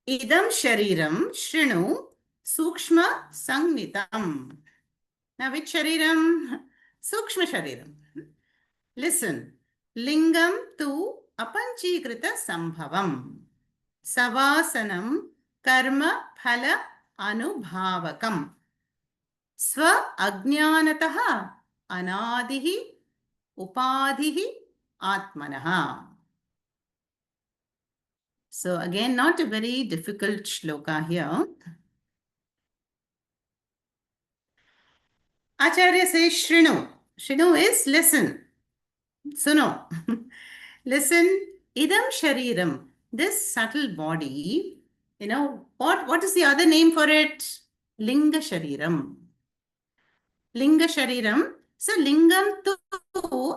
Idam shariram shrinu sukshma sangnitam. Now which shariram? Sukshma shariram. Listen. Lingam tu apanchikrita sambhavam. Savasanam karma phala anubhavakam. Sva ajnanataha anadihi upadhihi atmanaha. So again, not a very difficult shloka here. Acharya says Shrinu. Shrinu is listen. Suno. Listen. Idam shariram. This subtle body, what is the other name for it? Linga shariram. Linga shariram. So lingam tu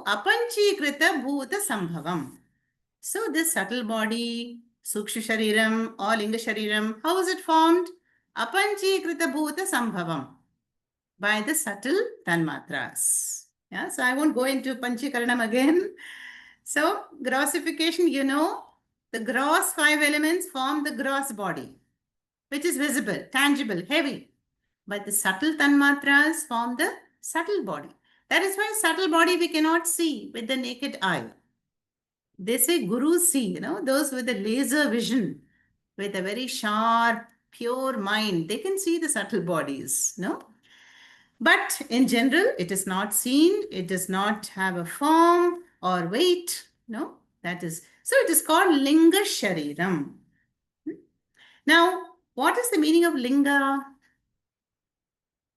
apanchikrita bhuta sambhavam. So this subtle body, Sukshma Shariram or Linga Shariram, how is it formed? Apanchikrita Bhuta Sambhavam. By the subtle Tanmatras. Yeah, so I won't go into Panchikaranam again. So grossification, the gross 5 elements form the gross body, which is visible, tangible, heavy. but the subtle tanmatras form the subtle body. That is why subtle body we cannot see with the naked eye. They say gurus see, those with a laser vision, with a very sharp, pure mind, they can see the subtle bodies, no? But in general, it is not seen, it does not have a form or weight, no? That is, so it is called Linga Shariram. Now, what is the meaning of Linga?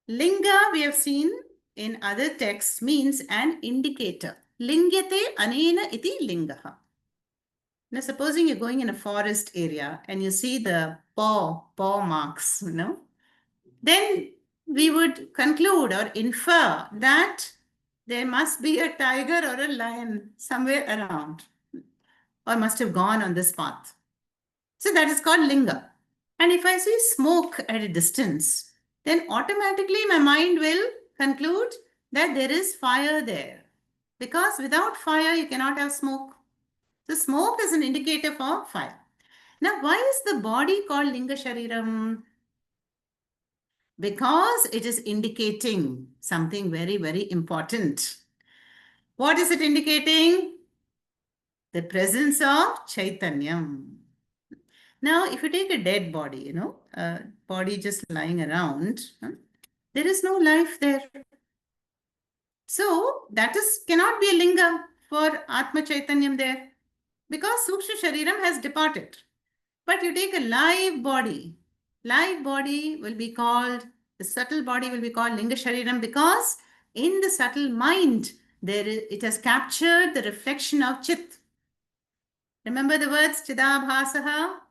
Linga, we have seen in other texts, means an indicator. Lingyate anena iti lingaha. Now, supposing you're going in a forest area and you see the paw marks, then we would conclude or infer that there must be a tiger or a lion somewhere around, or must have gone on this path. So that is called linga. And if I see smoke at a distance, then automatically my mind will conclude that there is fire there. Because without fire, you cannot have smoke. So smoke is an indicator for fire. Now, why is the body called Linga Shariram? Because it is indicating something very, very important. What is it indicating? The presence of Chaitanyam. Now, if you take a dead body, a body just lying around, there is no life there. So that cannot be a linga for Atma Chaitanyam there, because Sukshma Shariram has departed. But you take a live body will be called, the subtle body will be called Linga Shariram, because in the subtle mind, it has captured the reflection of Chit. Remember the words Chidabhasaha?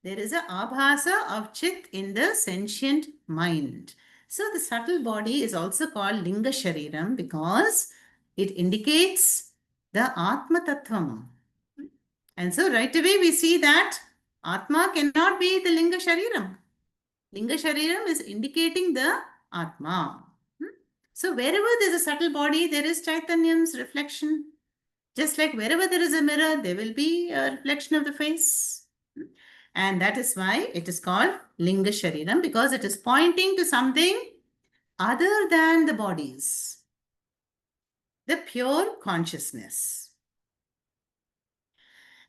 There is a abhasa of Chit in the sentient mind. So the subtle body is also called Linga Shariram because it indicates the Atma Tattvam. And so right away we see that Atma cannot be the Linga Shariram. Linga Shariram is indicating the Atma. So wherever there is a subtle body, there is Chaitanyam's reflection. Just like wherever there is a mirror, there will be a reflection of the face. And that is why it is called Linga Shariram, because it is pointing to something other than the bodies, the pure consciousness.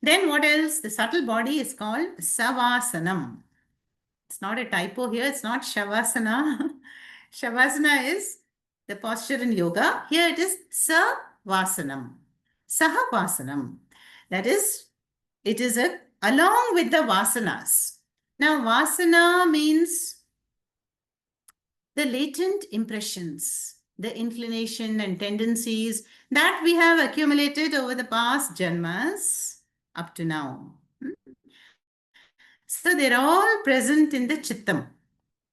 Then what else? The subtle body is called Savasanam. It's not a typo here. It's not Shavasana. Shavasana is the posture in yoga. Here it is Savasanam. Sahavasanam. That is, it is along with the vasanas. Now, vasana means the latent impressions, the inclination and tendencies that we have accumulated over the past janmas up to now. So they're all present in the chittam.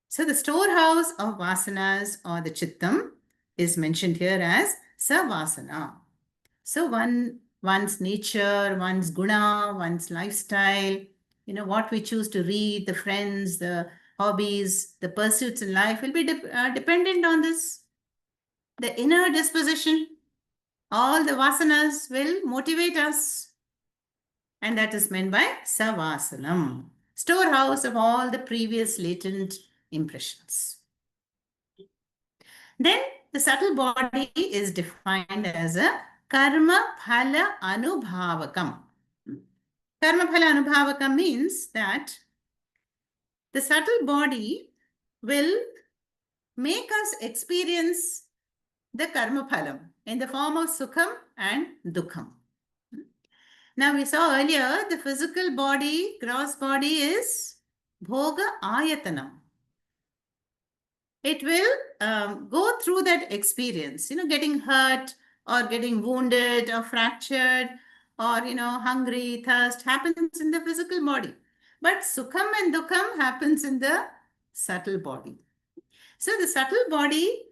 So the storehouse of vasanas or the chittam is mentioned here as savasana. So one's nature, one's guna, one's lifestyle, what we choose to read, the friends, the hobbies, the pursuits in life will be dependent on this. The inner disposition, all the vasanas will motivate us. And that is meant by savasanam, storehouse of all the previous latent impressions. Then the subtle body is defined as a karma phala anubhavakam. Karma phala anubhavakam means that the subtle body will make us experience the karma phalam in the form of sukham and dukham. Now we saw earlier the physical body, gross body is bhoga ayatanam. It will go through that experience, getting hurt or getting wounded or fractured or, hungry, thirst happens in the physical body. But sukham and dukham happens in the subtle body. So the subtle body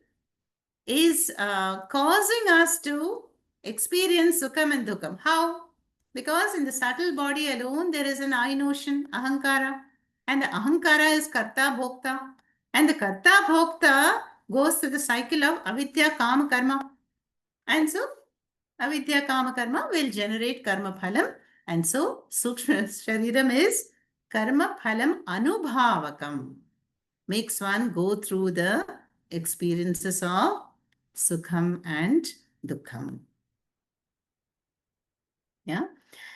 is causing us to experience sukham and dukham. How? Because in the subtle body alone, there is an I notion, ahankara. And the ahankara is karta bhokta. And the karta bhokta goes through the cycle of avidya kama karma. And so, avidya kama karma will generate karma phalam. And so, sukshma shariram is karma phalam anubhavakam. makes one go through the experiences of Sukham and Dukkham. Yeah.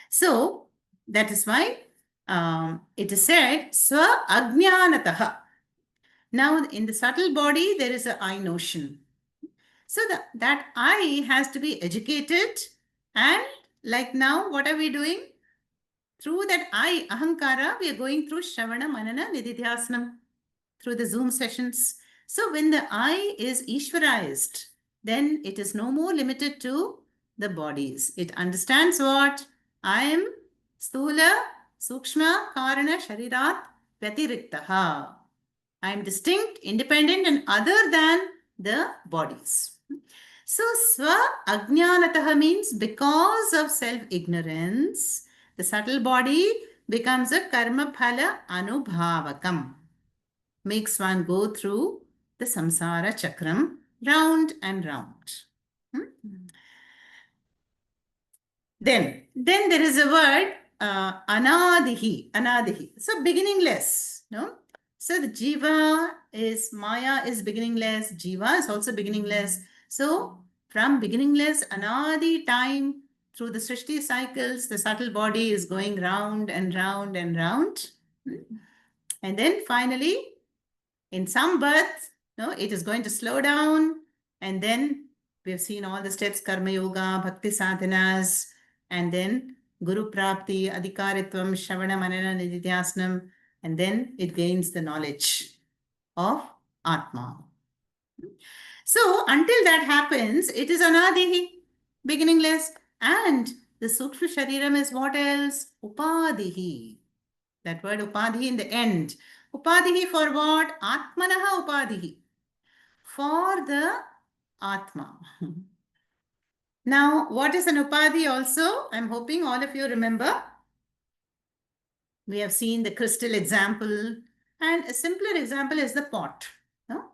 So that is why it is said Swa Ajnanataha. Now, in the subtle body, there is a I notion. So that I has to be educated. And like now, what are we doing? Through that I, Ahankara, we are going through Shravana, Manana, Nididhyasana, through the Zoom sessions. So when the I is Ishwarized, then it is no more limited to the bodies. It understands what? I am Stula, Sukshma, Karana, Sharirat, Vyatiriktaha. I am distinct, independent, and other than the bodies. So, Swa Ajnanataha means because of self ignorance, the subtle body becomes a karma phala anubhavakam, makes one go through the samsara chakram round and round. Hmm? Then there is a word anadihi. So beginningless, no? So the jiva is Maya is beginningless, jiva is also beginningless. So from beginningless anadi time through the srishti cycles, the subtle body is going round and round and round. And then finally, in some birth, no, it is going to slow down. And then we have seen all the steps, karma yoga, bhakti sadhanas, and then guru prapti, adhikaritvam, shravana, manana, nididhyasnam, and then it gains the knowledge of Atma. So until that happens, it is anadihi, beginningless. And the sukshma shariram is what else? Upadihi. That word upadhi in the end. Upadhi for what? Atmanaha upadhi. For the Atma. Now, what is an upadhi also? I'm hoping all of you remember. We have seen the crystal example. And a simpler example is the pot. No?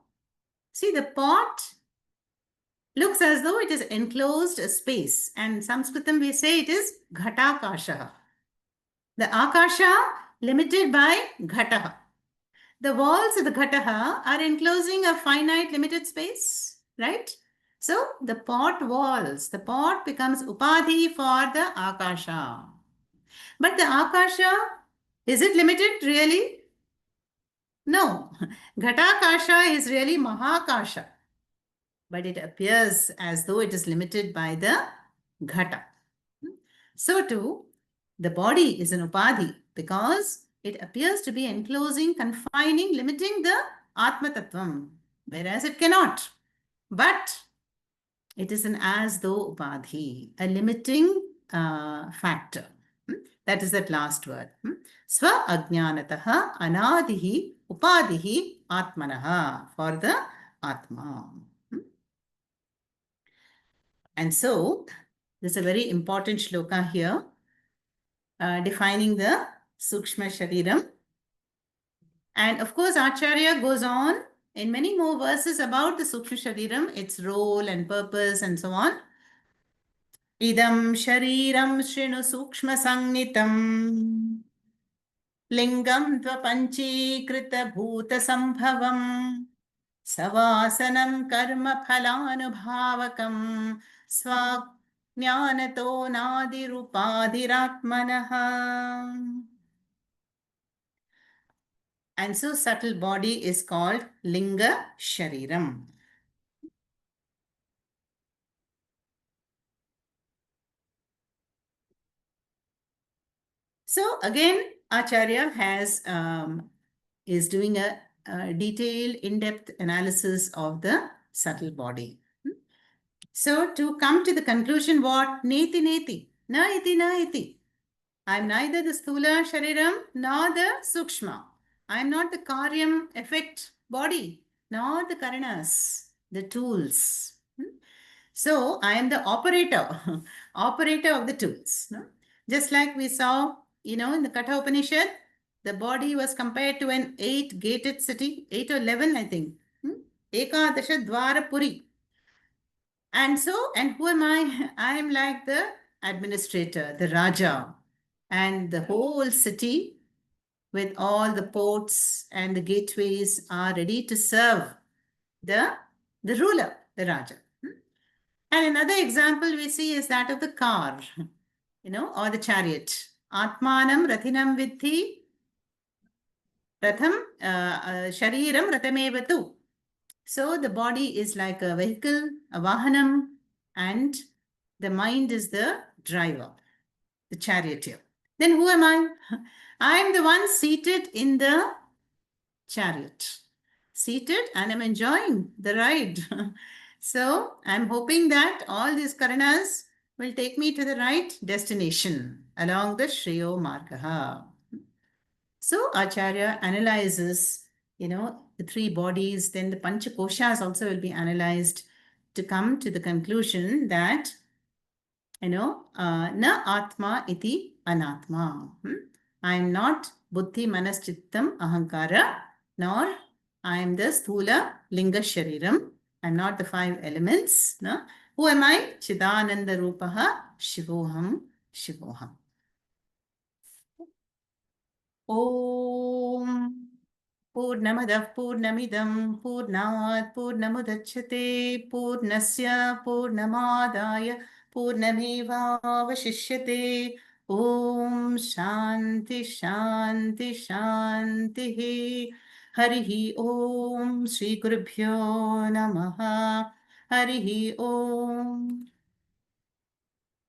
See, the pot looks as though it is enclosed space. And Sanskritam we say it is ghatakasha. The akasha limited by ghataha. The walls of the ghataha are enclosing a finite limited space, right? So the pot walls, the pot becomes upadhi for the akasha. But the akasha, is it limited really? No. Ghatakasha is really mahakasha. But it appears as though it is limited by the ghata. So too, the body is an upadhi because it appears to be enclosing, confining, limiting the Atma Tattvam, whereas it cannot. But it is an as though upadhi, a limiting factor. That is that last word. Swa ajnanataha anadihi upadihi atmanaha, for the Atma. And so, there's a very important shloka here defining the Sukshma Shariram. And of course, Acharya goes on in many more verses about the Sukshma Shariram, its role and purpose and so on. Idam Shariram Shrinu Sukshma Sangnitam Lingam Dvapanchīkrita Bhuta Sambhavam Savasanam Karma Phalanubhavakam Swajnanato Nadirupadhiratmanaha. And so subtle body is called Linga Shariram. So again, Acharya is doing a detailed, in-depth analysis of the subtle body. So to come to the conclusion, what? Neti neti, na iti na iti. I'm neither the Sthula Shariram nor the Sukshma. I'm not the Karyam effect body, nor the Karanas, the tools. So I am the operator, operator of the tools. No? Just like we saw, in the Katha Upanishad, the body was compared to an 8-gated city, 8 or 11, I think. Ekadasha Dwara Puri. And so, and who am I? I am like the administrator, the Raja. And the whole city with all the ports and the gateways are ready to serve the, the ruler, the Raja. And another example we see is that of the car, or the chariot. Atmanam Rathinam Vidhi Ratham Shariram Ratamevatu. So the body is like a vehicle, a vahanam, and the mind is the driver, the charioteer. Then who am I? I am the one seated in the chariot. Seated and I'm enjoying the ride. So I'm hoping that all these karanas will take me to the right destination along the Shriyo Margaha. So Acharya analyzes, the three bodies, then the Panchakoshas also will be analyzed to come to the conclusion that, na atma iti anatma. I am not buddhi manas chittam ahankara, nor I am the sthula linga shariram. I am not the five elements. No? Who am I? Chidananda rupaha shivoham shivoham. Om Purnamadah Purnamidam Purnat Purnamudachyate Purnasya Purnamadaya Purnameva Vashishyate Om Shanti Shanti Shanti Harihi Om Shri Gurubhyo Namaha Harihi Om